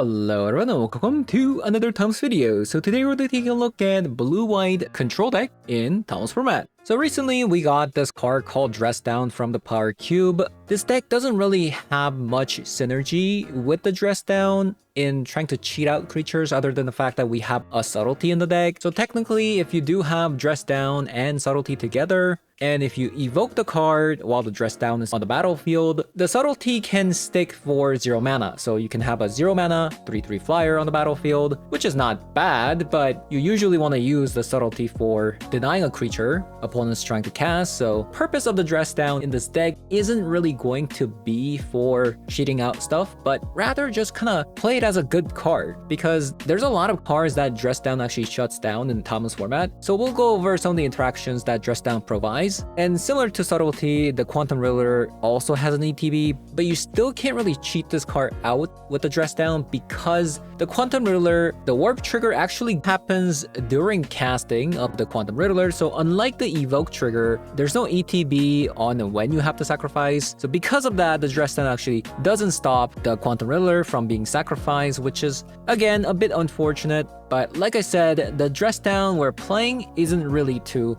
Hello everyone and welcome to another Tom's video. So today we're taking a look at blue-white control deck in Tom's format. So recently we got this card called Dress Down from the Power Cube. This deck doesn't really have much synergy with the Dress Down in trying to cheat out creatures other than the fact that we have a Subtlety in the deck. So technically if you do have Dress Down and Subtlety together, and if you evoke the card while the Dress Down is on the battlefield, the Subtlety can stick for 0 mana. So you can have a 0 mana 3/3 flyer on the battlefield, which is not bad, but you usually want to use the Subtlety for denying a creature opponents trying to cast. So purpose of the Dress Down in this deck isn't really going to be for cheating out stuff, but rather just kind of play it as a good card, because there's a lot of cards that Dress Down actually shuts down in Thomas format. So we'll go over some of the interactions that Dress Down provides. And similar to Subtlety, the Quantum Riddler also has an ETB, but you still can't really cheat this card out with the Dress Down because the Quantum Riddler, the warp trigger actually happens during casting of the Quantum Riddler. So unlike the evoke trigger, there's no ETB on when you have to sacrifice. So because of that, the Dress Down actually doesn't stop the Quantum Riddler from being sacrificed, which is again a bit unfortunate. But like I said, the Dress Down we're playing isn't really to,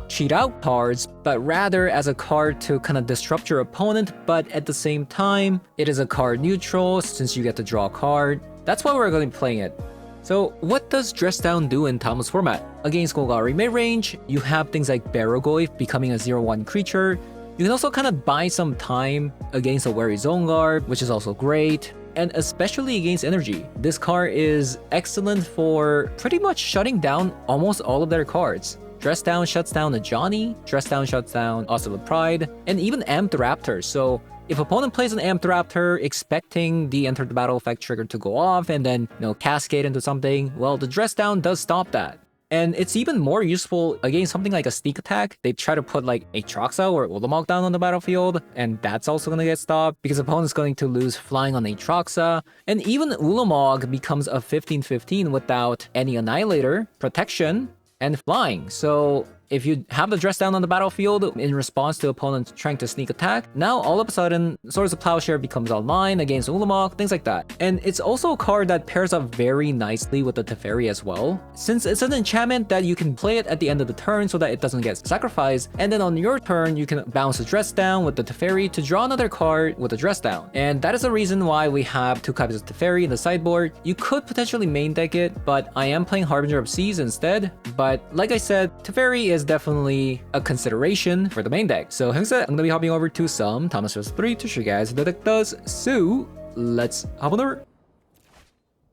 cheat out cards, but rather as a card to kind of disrupt your opponent, but at the same time, it is a card neutral since you get to draw a card. That's why we're going to be playing it. So what does Dress Down do in Thomas format? Against Golgari mid-range, you have things like Barogoyf becoming a 0/1 creature. You can also kind of buy some time against a Wary Zone Guard, which is also great. And especially against energy. This card is excellent for pretty much shutting down almost all of their cards. Dress Down shuts down the Johnny, Dress Down shuts down Oscillate Pride, and even Amped Raptor. So if opponent plays an Amped Raptor expecting the Enter the Battle effect trigger to go off and then, cascade into something, well, the Dress Down does stop that. And it's even more useful against something like a sneak attack. They try to put like Aatroxa or Ulamog down on the battlefield, and that's also going to get stopped because opponent's going to lose flying on Aatroxa. And even Ulamog becomes a 15/15 without any Annihilator, protection, and flying. So if you have the Dress Down on the battlefield in response to opponents trying to sneak attack, now all of a sudden, Swords of Plowshare becomes online against Ulamog, things like that. And it's also a card that pairs up very nicely with the Teferi as well, since it's an enchantment that you can play it at the end of the turn so that it doesn't get sacrificed, and then on your turn, you can bounce the Dress Down with the Teferi to draw another card with the Dress Down. And that is the reason why we have 2 copies of Teferi in the sideboard. You could potentially main deck it, but I am playing Harbinger of Seas instead. But like I said, Teferi is definitely a consideration for the main deck. So like I said, I'm gonna be hopping over to some Thomas 3 to show you guys what the deck does. So let's hop on over.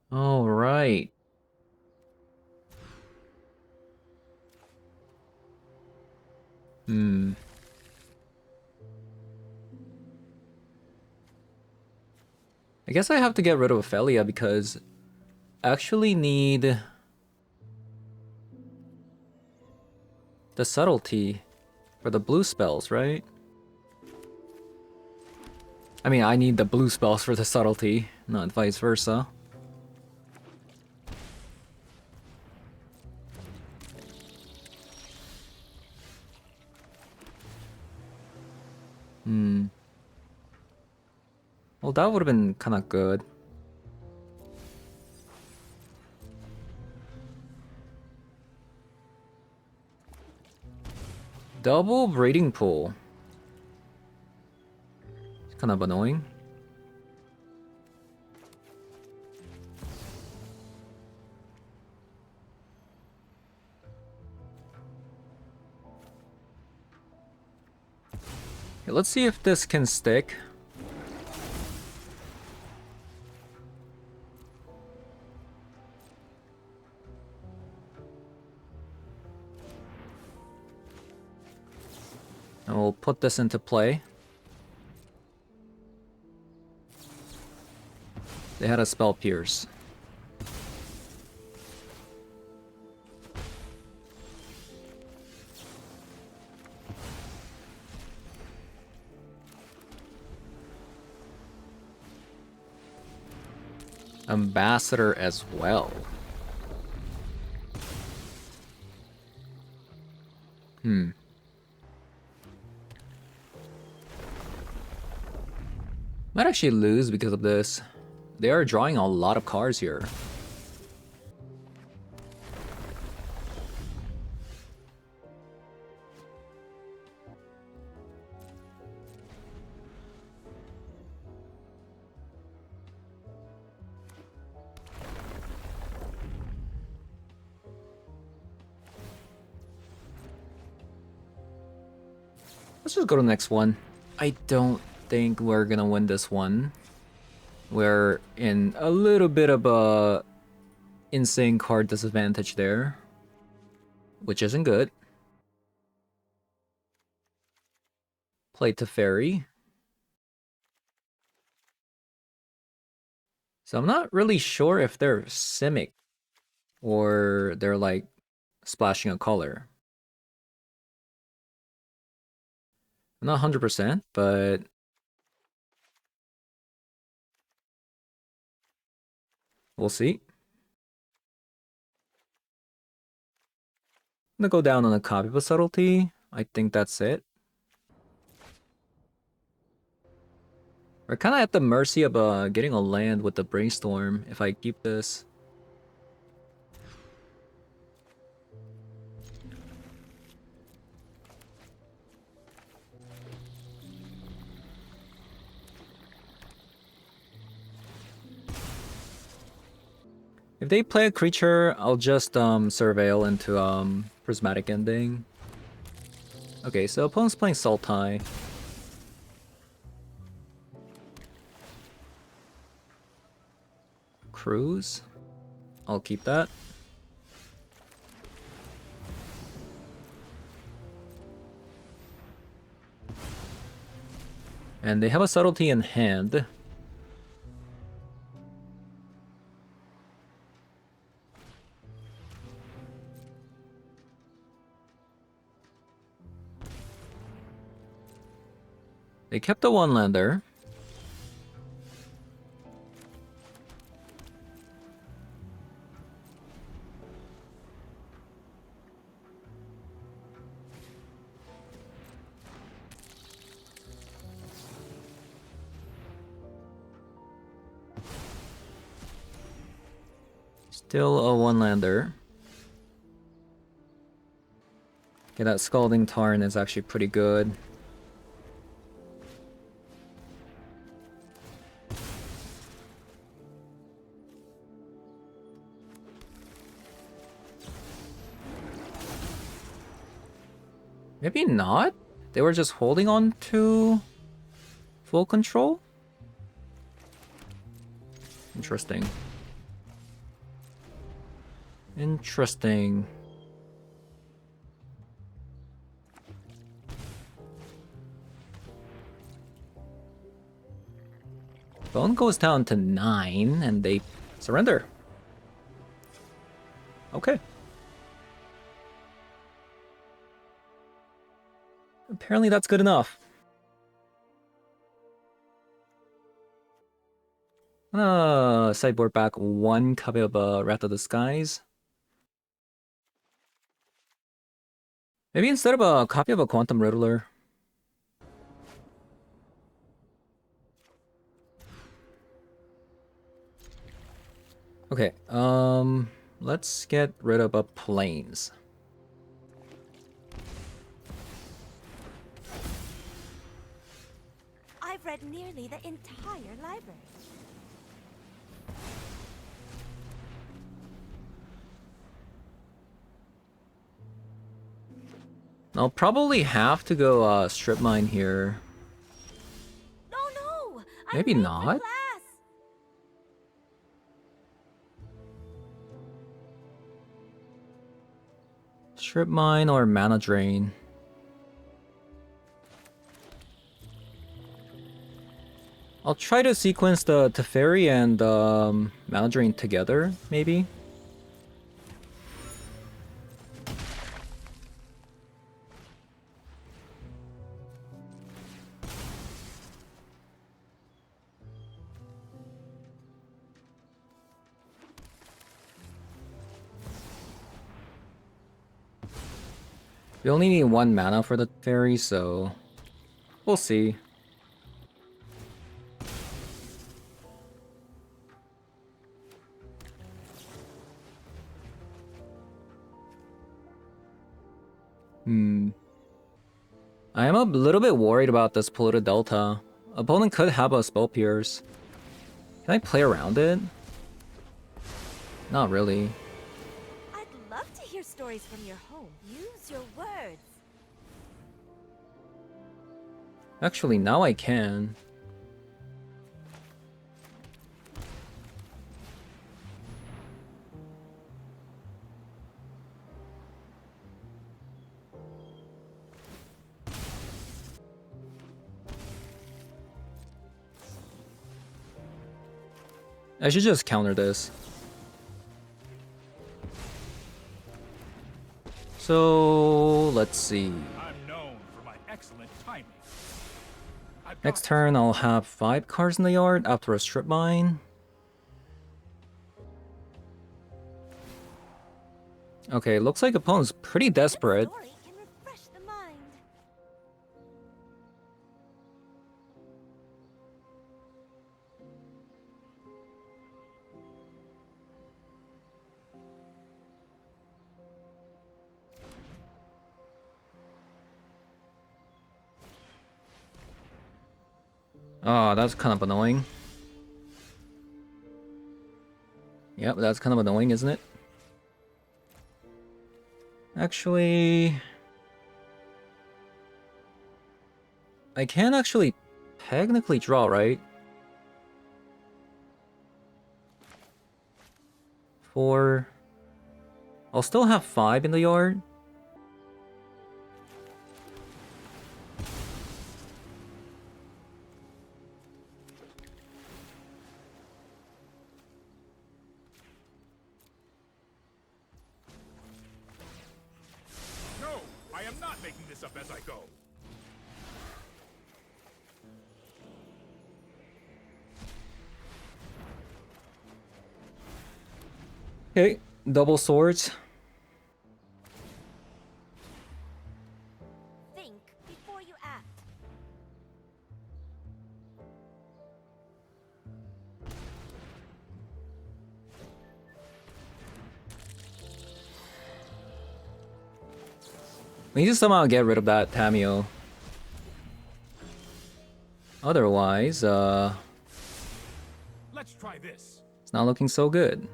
All right. I guess I have to get rid of Ophelia because I actually need the Subtlety for the blue spells, right? I mean, I need the blue spells for the Subtlety, not vice versa. Well, that would have been kind of good. Double breeding pool. It's kind of annoying. Okay, let's see if this can stick. And we'll put this into play. They had a spell Pierce. Ambassador as well. Might actually lose because of this. They are drawing a lot of cards here. Let's just go to the next one. I don't think we're gonna win this one. We're in a little bit of a insane card disadvantage there, which isn't good. Play Teferi. So I'm not really sure if they're Simic or they're like splashing a color. I'm not 100%, but we'll see. I'm gonna go down on a copy of a subtlety. I think that's it. We're kind of at the mercy of getting a land with the brainstorm if I keep this. If they play a creature, I'll just surveil into prismatic ending. Okay, so opponent's playing Sultai. Cruise. I'll keep that. And they have a subtlety in hand. They kept the one lander. Still a one-lander. Okay, that Scalding Tarn is actually pretty good. Maybe not? They were just holding on to full control? Interesting. Interesting. Bone goes down to 9 and they surrender. Okay. Apparently that's good enough. I'm gonna sideboard back one copy of Wrath of the Skies. Maybe instead of a copy of a Quantum Riddler. Okay, let's get rid of a Plains. I've read nearly the entire library. I'll probably have to go Strip Mine here. No, Maybe I'm late not. for class. Strip Mine or Mana Drain. I'll try to sequence the Teferi and Mana Drain together, maybe. We only need 1 mana for the fairy, so we'll see. I am a little bit worried about this polluted delta. Opponent could have a spell pierce. Can I play around it? Not really. I'd love to hear stories from your home. Use your words. Actually, now I can. I should just counter this. So let's see. I'm known for my excellent timing. Next turn, I'll have 5 cards in the yard after a strip mine. Okay, looks like opponent's pretty desperate. Story can refresh the mind. Oh, that's kind of annoying. Yep, that's kind of annoying, isn't it? Actually... I can actually technically draw, right? 4... I'll still have 5 in the yard. No, I am not making this up as I go. Okay, double swords. Think before you act. We need to somehow get rid of that Tamio. Otherwise, Let's try this. it's not looking so good.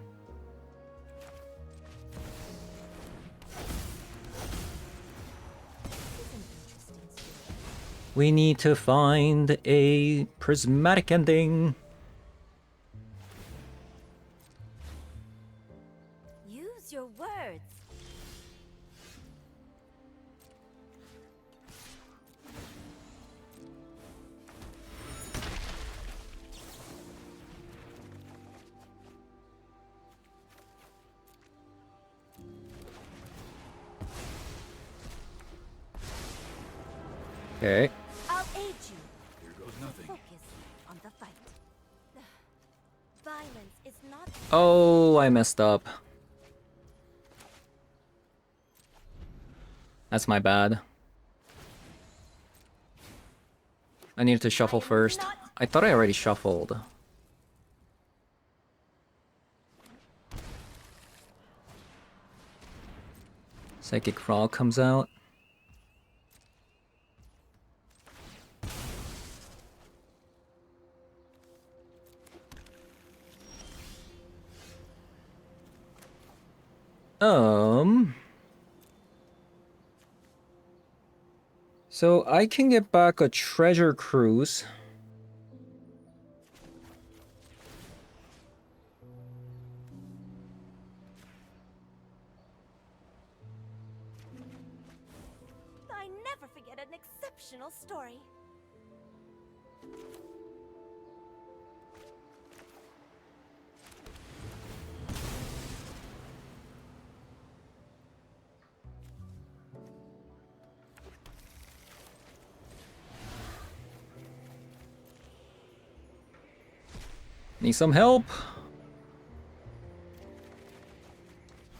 We need to find a prismatic ending. Use your words. Okay. I'll aid you. Here goes nothing. Focus on the fight. Violence is not. Oh, I messed up. That's my bad. I needed to shuffle first. I thought I already shuffled. Psychic Frog comes out. So I can get back a treasure cruise. I never forget an exceptional story. Need some help.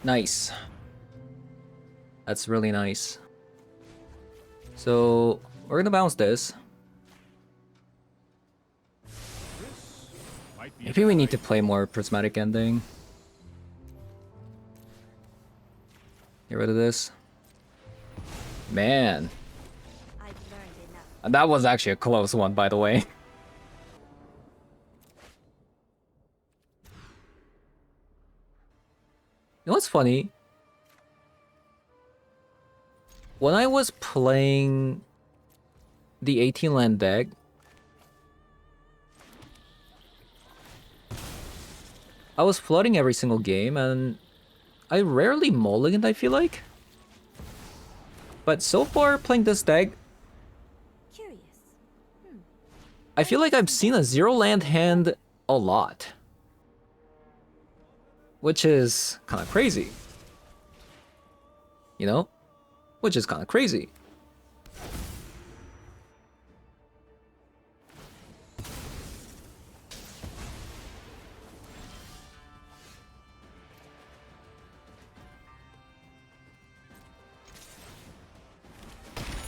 Nice. That's really nice. So we're gonna bounce this. Might be Maybe we need to play more prismatic ending. Get rid of this. Man, I've learned enough. and that was actually a close one, by the way. You know what's funny? When I was playing the 18 land deck, I was flooding every single game, and I rarely mulliganed, I feel like. But so far, playing this deck, Curious. I feel like I've seen a 0 land hand a lot. Which is kind of crazy. You know? Which is kind of crazy.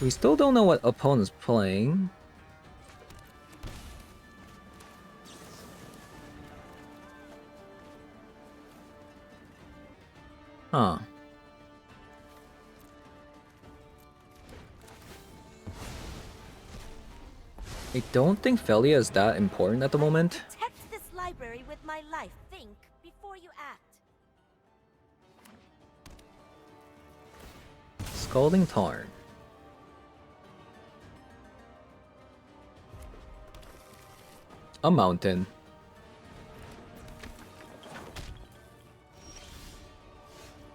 We still don't know what opponent's playing. Huh. I don't think Felia is that important at the moment. Protect this library with my life. Think before you act. Scalding Tarn. A mountain.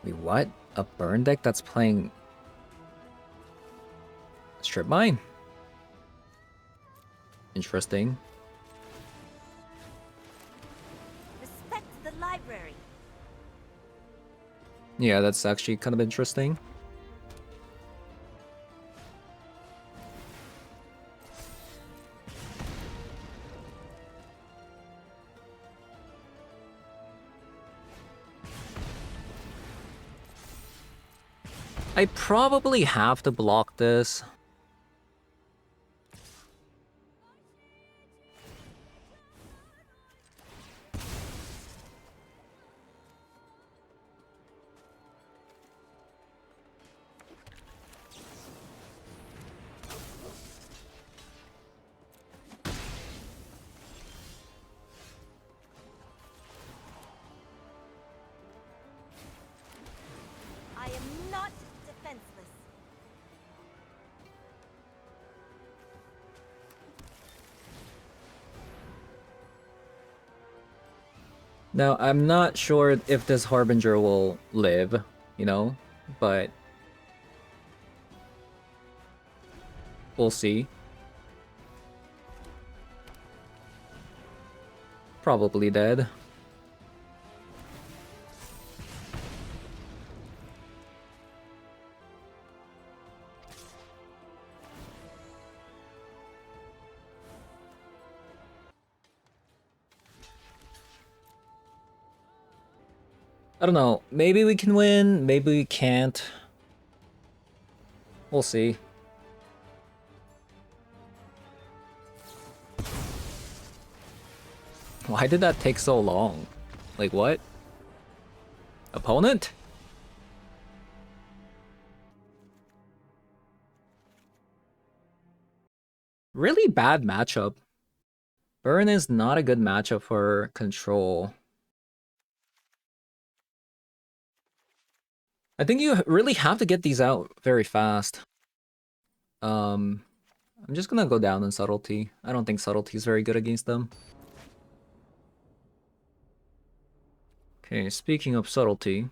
Wait, what? A burn deck that's playing Strip Mine? Interesting. Respect the library. Yeah, that's actually kind of interesting. I probably have to block this. I am not defenseless. Now, I'm not sure if this Harbinger will live, you know, but we'll see. Probably dead. I don't know. Maybe we can win. Maybe we can't. We'll see. Why did that take so long? Like, what? Opponent? Really bad matchup. Burn is not a good matchup for control. I think you really have to get these out very fast. I'm just gonna go down in subtlety. I don't think subtlety is very good against them. Okay, speaking of subtlety.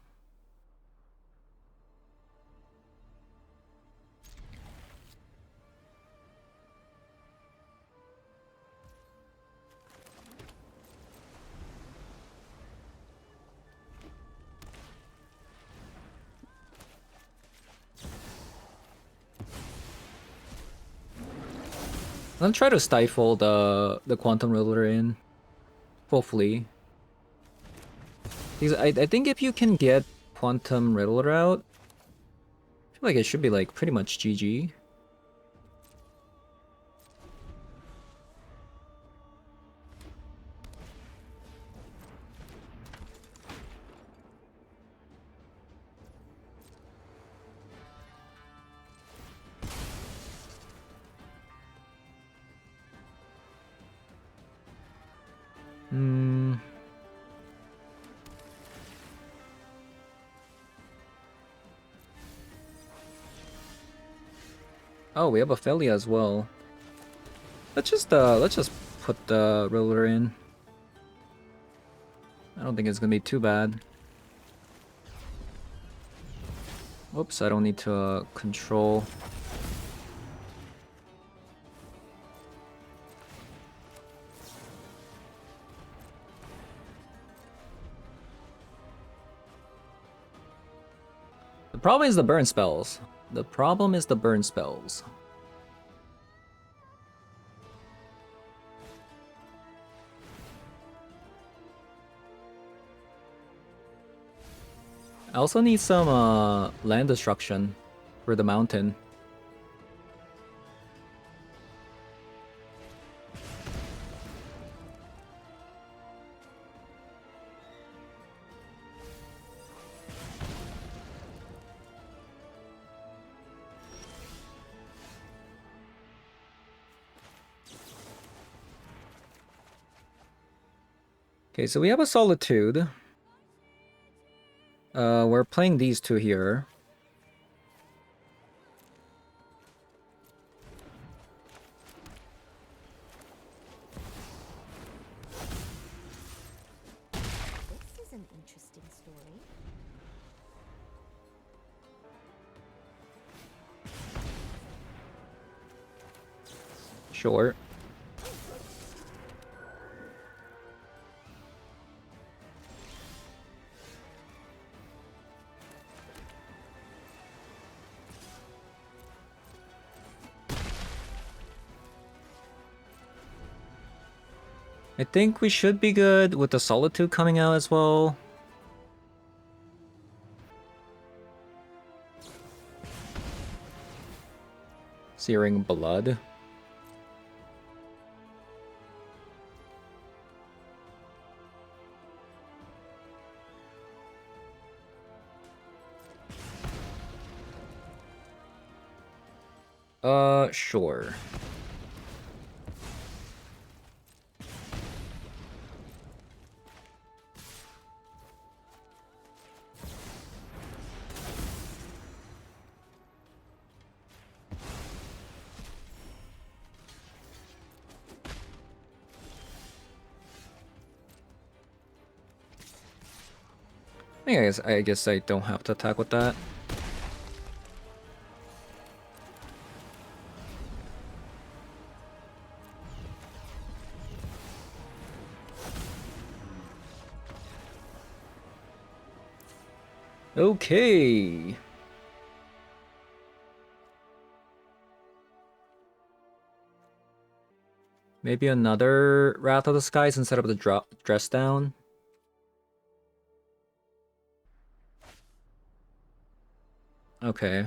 I'm gonna try to stifle the Quantum Riddler in. Hopefully. Because I think if you can get Quantum Riddler out, I feel like it should be like pretty much GG. Hmm. Oh, we have Ophelia as well. Let's just put the roller in. I don't think it's gonna be too bad. Whoops, I don't need to control. The problem is the burn spells. The problem is the burn spells. I also need some land destruction for the mountain. Okay, so we have a Solitude. We're playing these two here. This is an interesting story. Sure. I think we should be good with the Solitude coming out as well. Searing Blood. Sure. I guess I don't have to attack with that. Okay. Maybe another Wrath of the Skies instead of the dress down. Okay.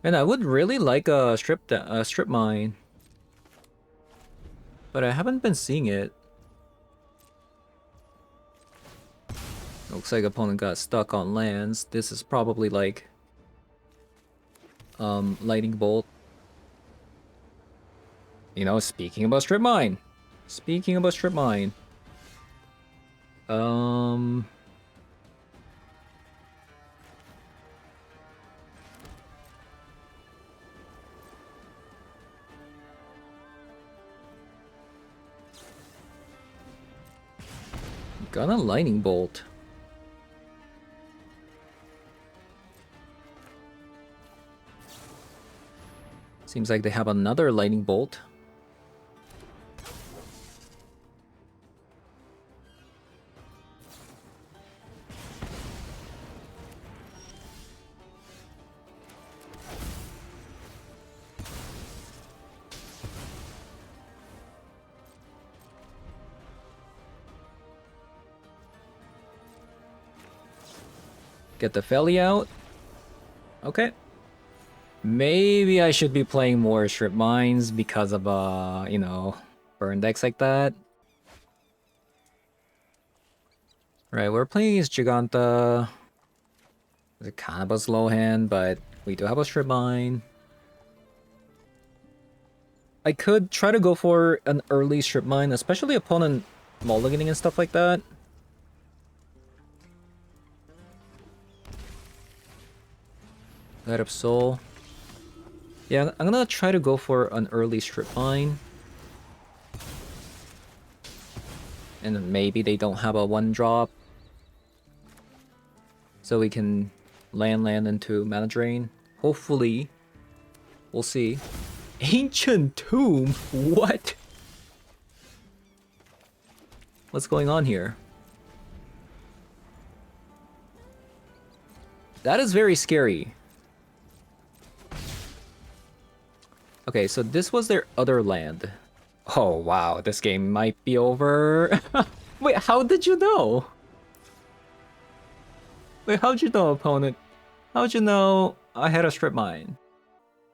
And I would really like a strip mine, but I haven't been seeing it. Looks like opponent got stuck on lands. This is probably like lightning bolt. You know, speaking about strip mine. Speaking about strip mine. Got a lightning bolt. Seems like they have another lightning bolt. Get the Felly out. Okay. Maybe I should be playing more strip mines because of, you know, burn decks like that. Right, we're playing against Giganta. It's kind of a slow hand, but we do have a strip mine. I could try to go for an early strip mine, especially opponent mulliganing and stuff like that. Light up soul. Yeah, I'm gonna try to go for an early strip mine. And maybe they don't have a 1-drop. So we can land into mana drain. Hopefully. We'll see. Ancient Tomb? What? What's going on here? That is very scary. Okay, so this was their other land. Oh wow, this game might be over. Wait, how did you know? Wait, how'd you know, opponent? How'd you know I had a strip mine?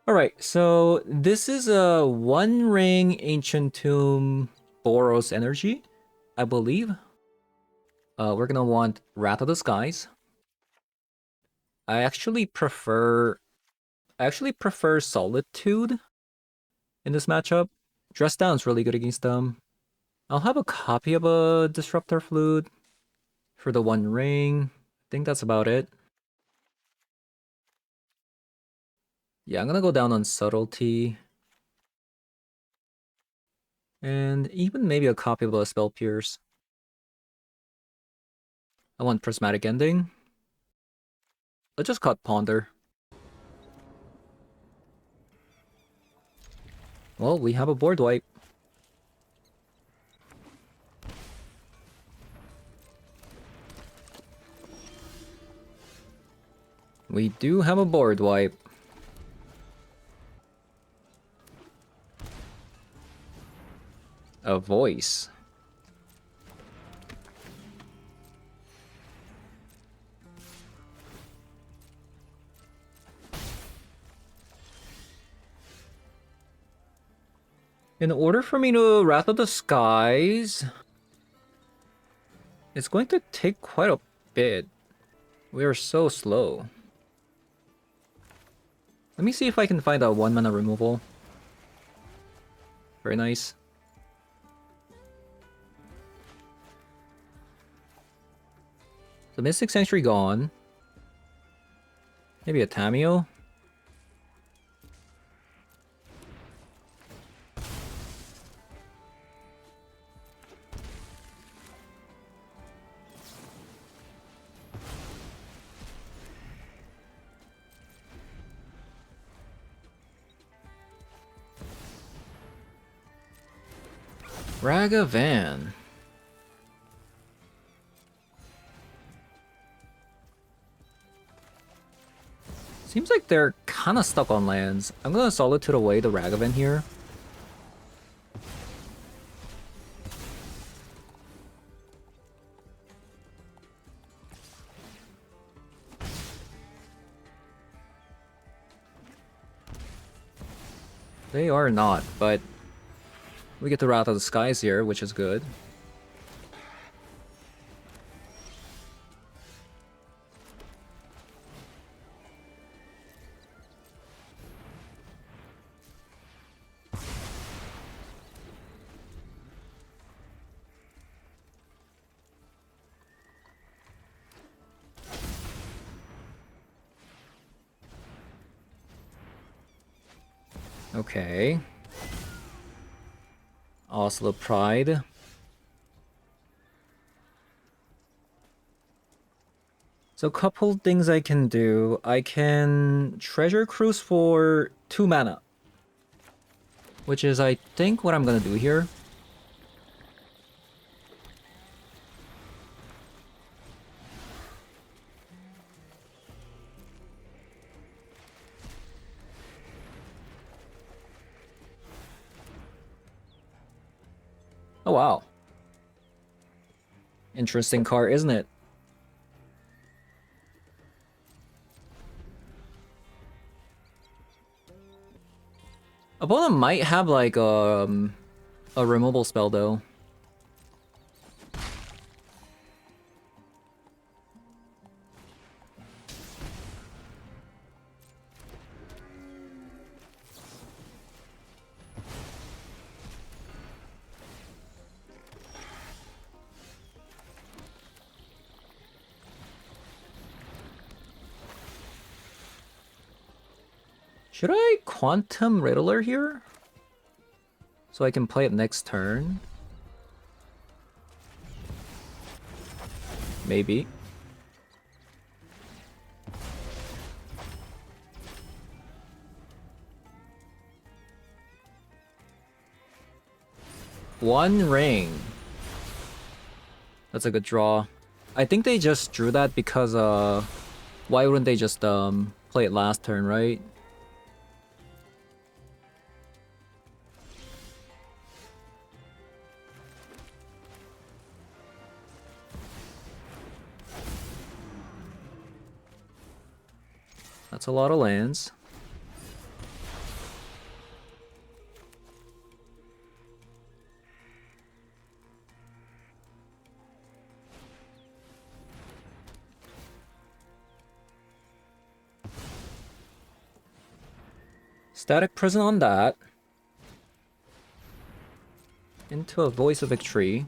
Alright, so this is a One Ring Ancient Tomb Boros energy, I believe. We're gonna want Wrath of the Skies. I actually prefer Solitude in this matchup. Dress Down's really good against them. I'll have a copy of a Disruptor Flute for the One Ring. I think that's about it. Yeah, I'm gonna go down on Subtlety. And even maybe a copy of a Spell Pierce. I want Prismatic Ending. Let's just cut Ponder. Well, we have a board wipe. We do have a board wipe. A voice. In order for me to Wrath of the Skies, it's going to take quite a bit. We are so slow. Let me see if I can find a 1-mana removal. Very nice. The Mystic Sanctuary gone. Maybe a Tameo? Ragavan. Seems like they're kind of stuck on lands. I'm gonna Solitude away the Ragavan here. They are not, but we get the Wrath of the Skies here, which is good. Okay. Oslo Pride. So a couple things I can do. I can Treasure Cruise for 2 mana. Which is, I think, what I'm gonna do here. Oh wow. Interesting card, isn't it? Opponent might have like a removal spell though. Should I Quantum Riddler here? So I can play it next turn? Maybe. One ring. That's a good draw. I think they just drew that because why wouldn't they just play it last turn, right? That's a lot of lands. Static Prison on that. Into a Voice of Victory.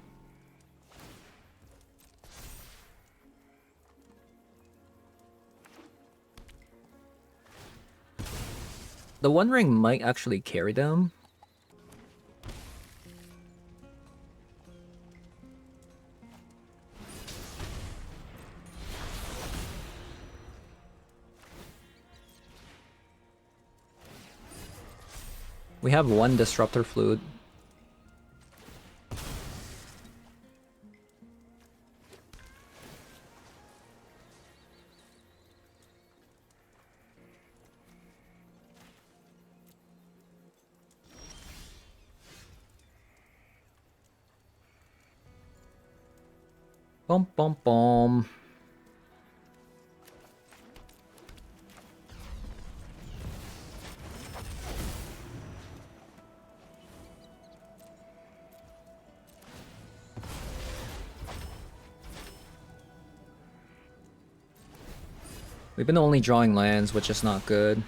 The One Ring might actually carry them. We have one Disruptor Flute. Bum bum bum. We've been only drawing lands, which is not good.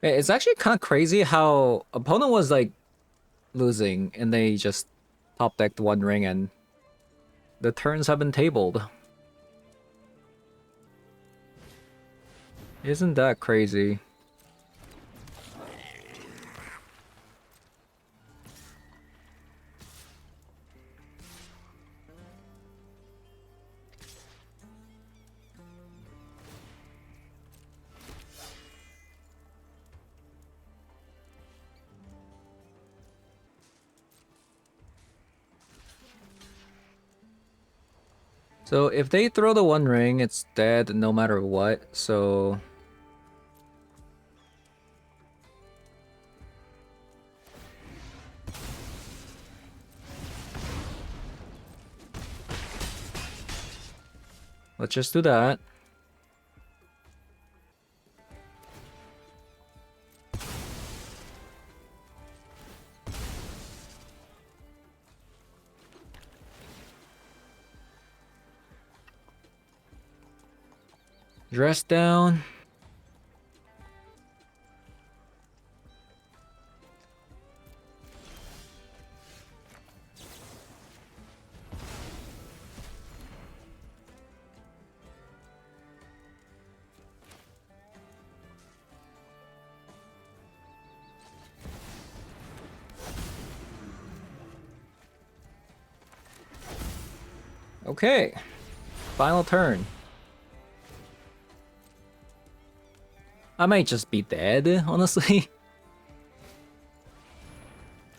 It's actually kind of crazy how opponent was like losing and they just top decked One Ring and the turns have been tabled. Isn't that crazy? So if they throw the One Ring, it's dead no matter what, so... Let's just do that. Dress down. Okay. Final turn. I might just be dead, honestly.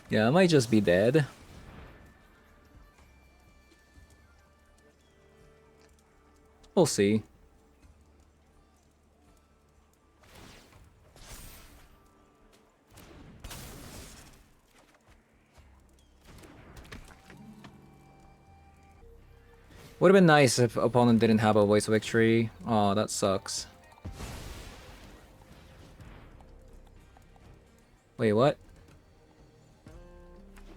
Yeah, I might just be dead. We'll see. Would have been nice if opponent didn't have a Voice of Victory. Oh, that sucks. Wait, what?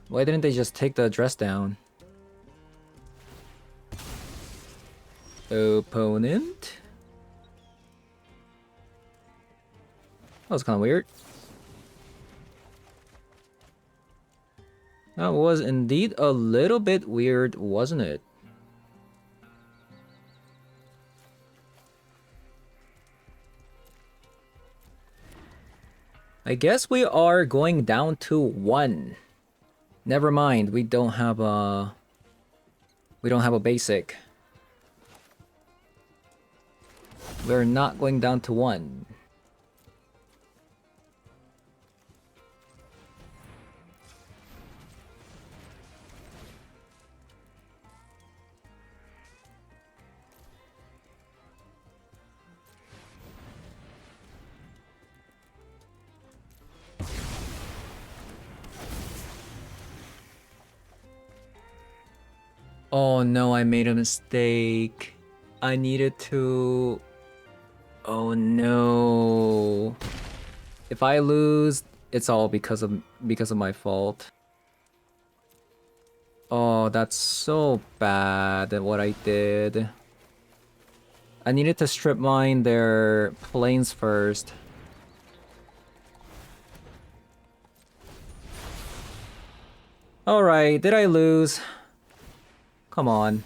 Why didn't they just take the dress down? Opponent? That was kind of weird. That was indeed a little bit weird, wasn't it? I guess we are going down to 1. Never mind, we don't have a basic. We're not going down to 1. Oh no, I made a mistake. I needed to... Oh no. If I lose, it's all because of my fault. Oh, that's so bad at what I did. I needed to strip mine their planes first. Alright, did I lose? Come on.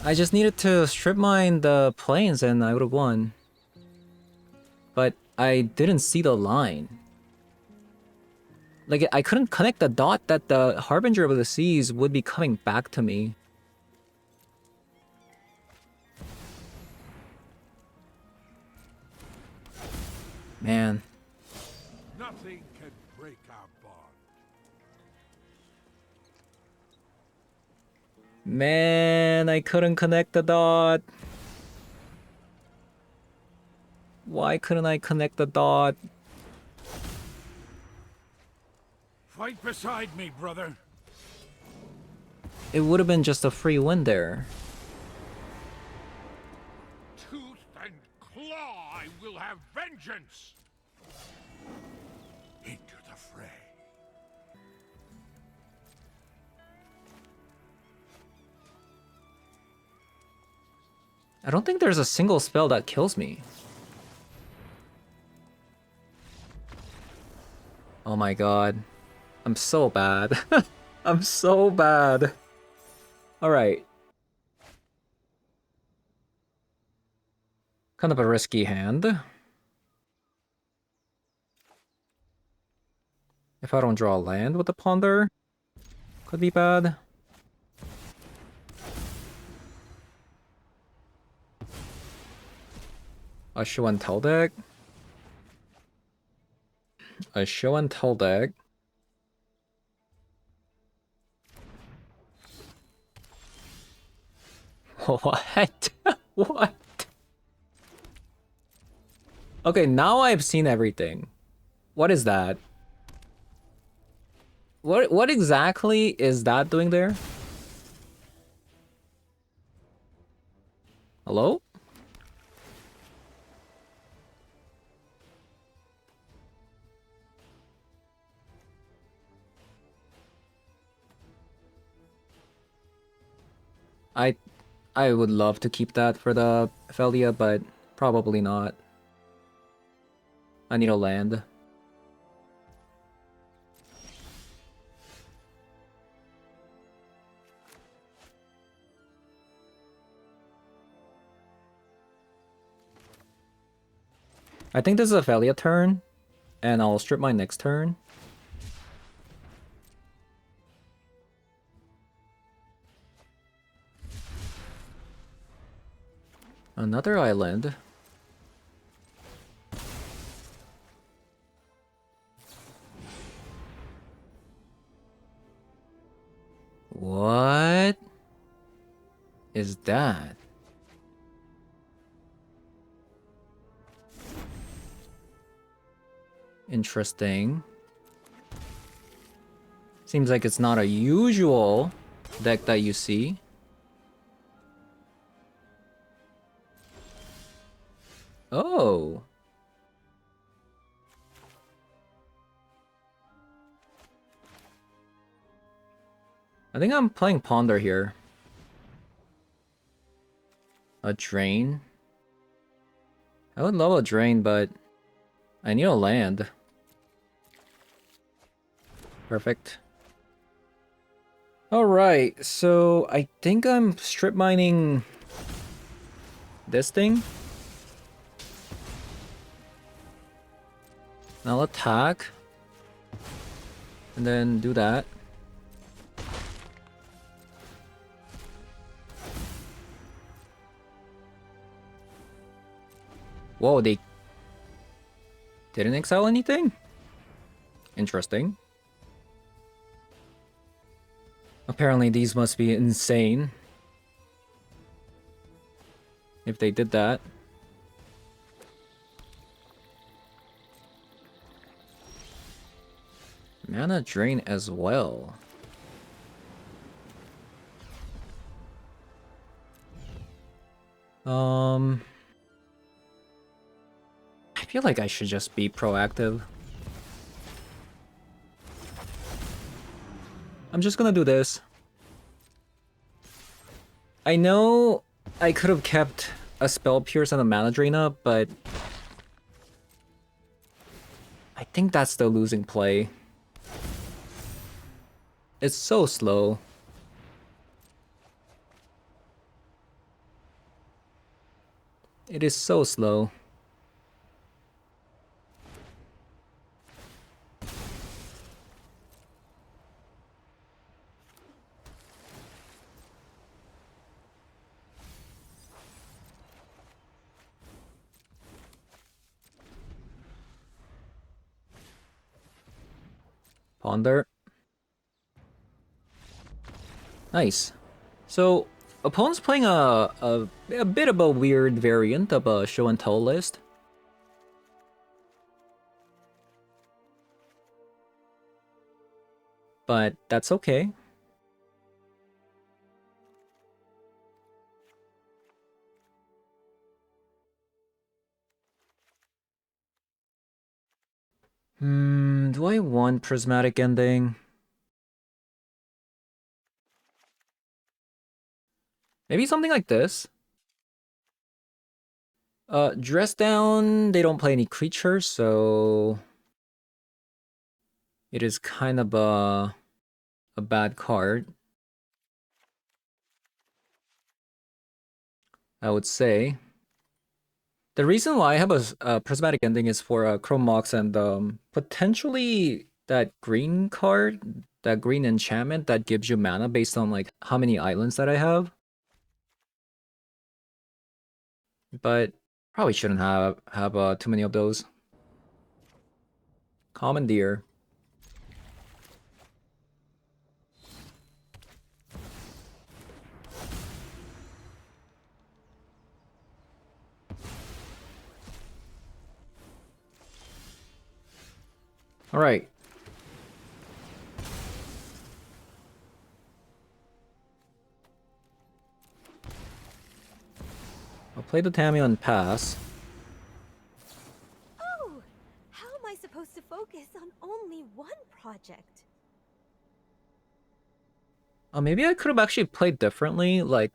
I just needed to strip mine the planes and I would have won. But I didn't see the line. Like, I couldn't connect the dot that the Harbinger of the Seas would be coming back to me. Man. Nothing can break our bond. Man, I couldn't connect the dot. Why couldn't I connect the dot? Fight beside me, brother. It would have been just a free win there. Tooth and claw, I will have vengeance. Into the fray. I don't think there's a single spell that kills me. Oh my god. I'm so bad. I'm so bad. Alright. Kind of a risky hand. If I don't draw a land with the Ponder, could be bad. A show and tell deck. A show and tell deck. What? What? Okay, now I've seen everything. What is that? What exactly is that doing there? Hello? I would love to keep that for the Felia, but probably not. I need a land. I think this is a Felia turn, and I'll strip my next turn. Another island. What is that? Interesting. Seems like it's not a usual deck that you see. Oh. I think I'm playing Ponder here. A Drain? I would love a Drain, but I need a land. Perfect. Alright, so I think I'm strip mining this thing. I'll attack. And then do that. Whoa, they didn't exile anything? Interesting. Apparently these must be insane. If they did that. Mana drain as well. I feel like I should just be proactive. I'm just gonna do this. I know I could have kept a Spell Pierce and a Mana Drain up, but I think that's the losing play. It's so slow. It is so slow. Ponder. Nice. So, opponent's playing a bit of a weird variant of a show and tell list. But that's okay. Do I want Prismatic Ending? Maybe something like this. Dress Down, they don't play any creatures, so it is kind of a bad card, I would say. The reason why I have a Prismatic Ending is for Chrome Mox and potentially that green card, that green enchantment that gives you mana based on like how many islands that I have. But probably shouldn't have too many of those. Commandeer. All right. I'll play the Tamiyo and pass. Oh, how am I supposed to focus on only one project? Maybe I could have actually played differently, like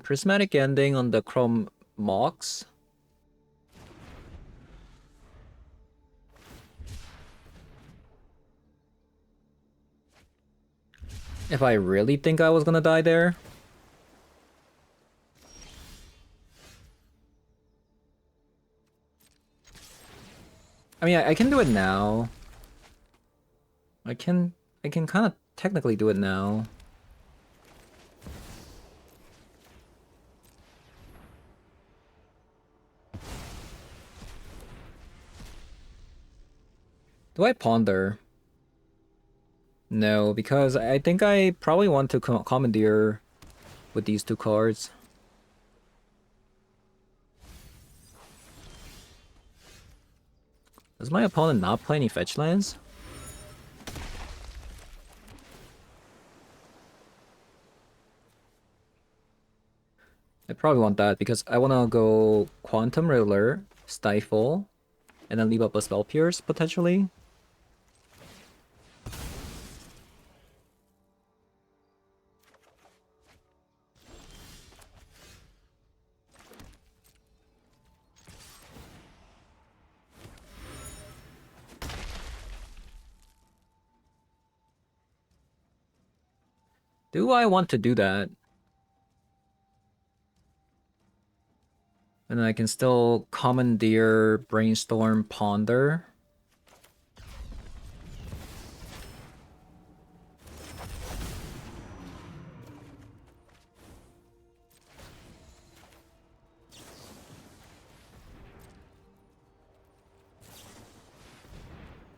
Prismatic Ending on the Chrome Mox. If I really think I was gonna die there. I mean, I can do it now. I can kind of technically do it now. Do I ponder? No, because I think I probably want to commandeer with these two cards. Does my opponent not play any fetch lands? I probably want that because I want to go Quantum Riddler, Stifle, and then leave up a Spell Pierce, potentially. Do I want to do that? And I can still Commandeer, Brainstorm, Ponder.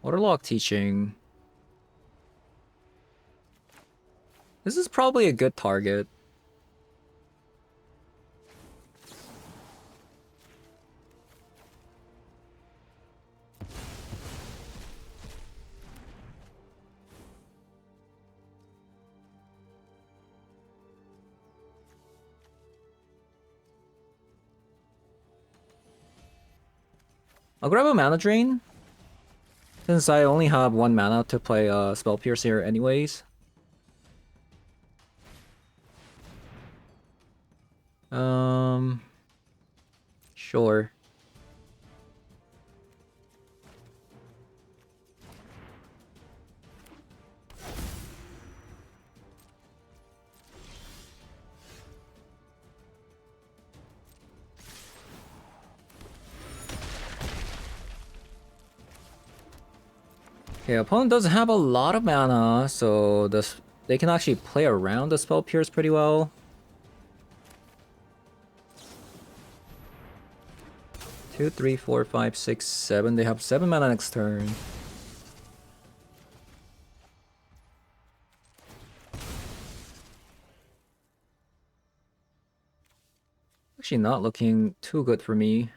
Waterlock Teaching. This is probably a good target. I'll grab a Mana Drain, since I only have 1 mana to play Spell Pierce here anyways. Sure. Okay, opponent doesn't have a lot of mana, so they can actually play around the Spell Pierce pretty well. Two, three, four, five, six, seven. They have 7 mana next turn. Actually not looking too good for me.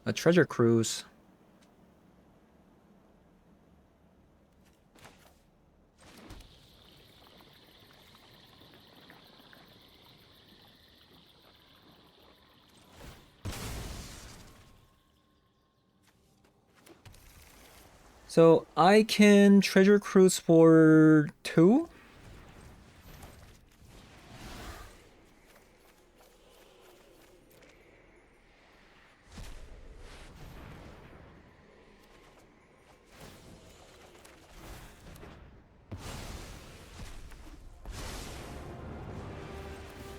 A Treasure Cruise. So I can Treasure Cruise for 2?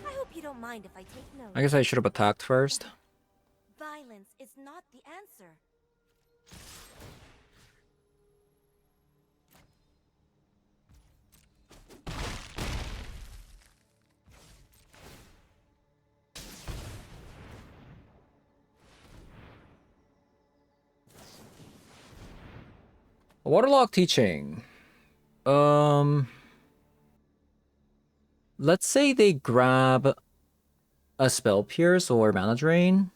I hope you don't mind if I take notes. I guess I should have attacked first. Violence is not the answer. Waterlock Teaching. Let's say they grab a Spell Pierce or Mana Drain.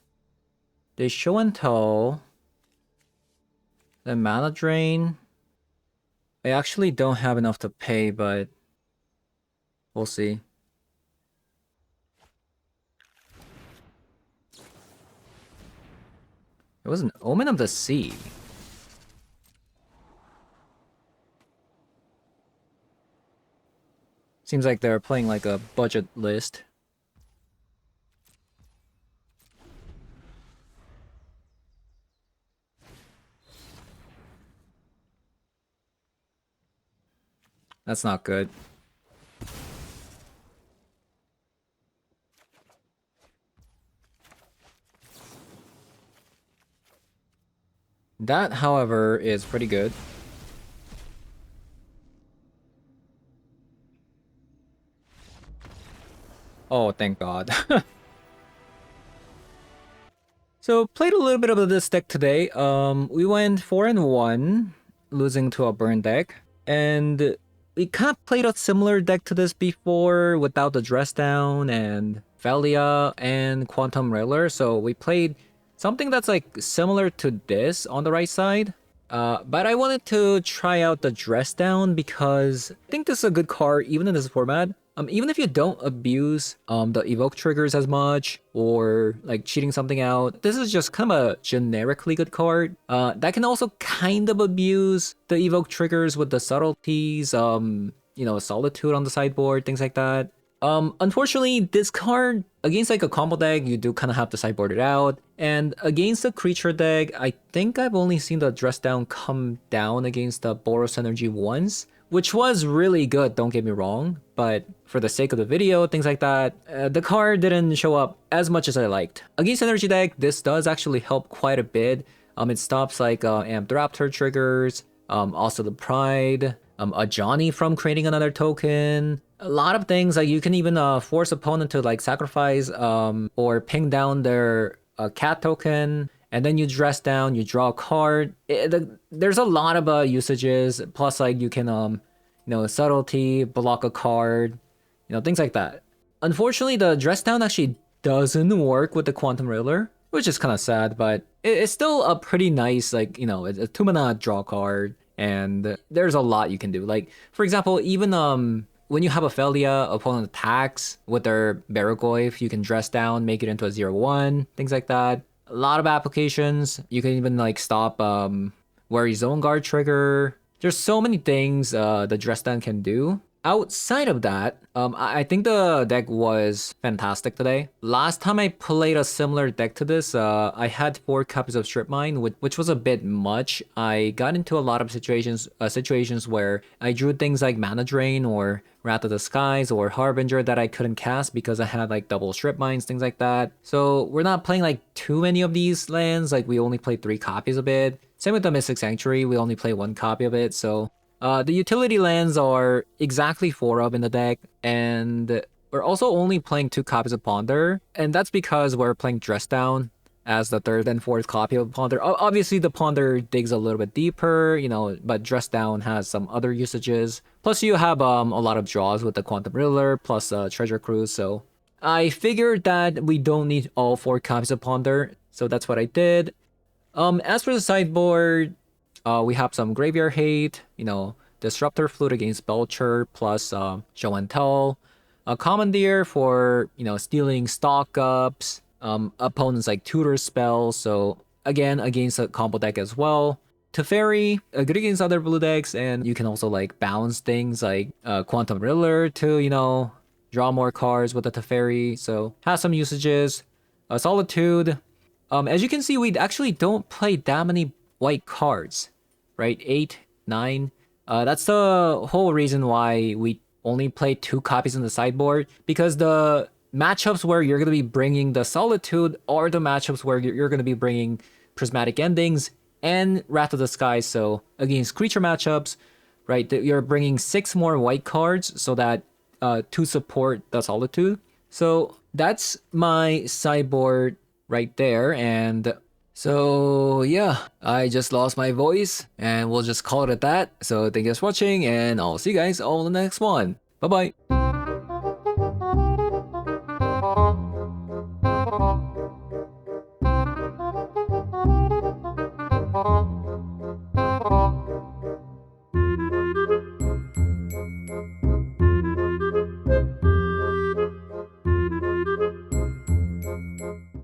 They show and tell. Then Mana Drain. I actually don't have enough to pay, but we'll see. It was an Omen of the Sea. Seems like they're playing like a budget list. That's not good. That, however, is pretty good. Oh, thank God. So, played a little bit of this deck today. We went 4-1, losing to a burn deck. And we kind of played a similar deck to this before without the Dress Down and Velia and Quantum Railer. So we played something that's like similar to this on the right side. But I wanted to try out the Dress Down because I think this is a good card even in this format. Even if you don't abuse the evoke triggers as much or like cheating something out, this is just kind of a generically good card that can also kind of abuse the evoke triggers with the subtleties, you know, Solitude on the sideboard, things like that. Unfortunately, this card, against like a combo deck, you do kind of have to sideboard it out. And against a creature deck, I think I've only seen the Dress Down come down against the Boros Energy once, which was really good, don't get me wrong. But for the sake of the video, things like that, the card didn't show up as much as I liked. Against Energy deck, this does actually help quite a bit. It stops like Amped Raptor triggers, also the Pride, a Johnny from creating another token, a lot of things. Like you can even force opponent to like sacrifice or ping down their cat token, and then you Dress Down, you draw a card. There's a lot of usages, plus like you can you know, subtlety, block a card, you know, things like that. Unfortunately, the Dress Down actually doesn't work with the Quantum Railer, which is kind of sad, but it's still a pretty nice, like, you know, a 2-mana draw card. And there's a lot you can do. Like, for example, even when you have a Felia, opponent attacks with their Baragoyf, you can Dress Down, make it into a 0/1, things like that. A lot of applications. You can even like stop Wary Zone Guard trigger. There's so many things the Dress Down can do. Outside of that, I think the deck was fantastic today. Last time I played a similar deck to this, I had 4 copies of Strip Mine, which was a bit much. I got into a lot of situations where I drew things like Mana Drain or Wrath of the Skies or Harbinger that I couldn't cast because I had like double Strip Mines, things like that. So we're not playing like too many of these lands. Like we only played 3 copies of it. Same with the Mystic Sanctuary, we only play 1 copy of it. So the utility lands are exactly 4 of in the deck, and we're also only playing 2 copies of Ponder, and that's because we're playing Dress Down as the 3rd and 4th copy of Ponder. Obviously, the Ponder digs a little bit deeper, you know, but Dress Down has some other usages. Plus, you have a lot of draws with the Quantum Railer, plus Treasure Cruise, so I figured that we don't need all 4 copies of Ponder, so that's what I did. As for the sideboard, we have some Graveyard Hate, you know, Disruptor Flute against Belcher, plus Show and Tell, a Commandeer for, you know, stealing stock ups, opponents like Tutor Spell, so again, against a combo deck as well. Teferi, good against other blue decks, and you can also like bounce things like Quantum Railer to, you know, draw more cards with the Teferi, so has some usages. Solitude, as you can see, we actually don't play that many white cards, right? 8, 9. That's the whole reason why we only play 2 copies in the sideboard, because the matchups where you're going to be bringing the Solitude are the matchups where you're going to be bringing Prismatic Endings and Wrath of the Skies. So against creature matchups, right, you're bringing 6 more white cards so that to support the Solitude. So that's my sideboard right there, and so yeah, I just lost my voice, and we'll just call it at that. So thank you guys for watching, and I'll see you guys all in the next one. Bye bye.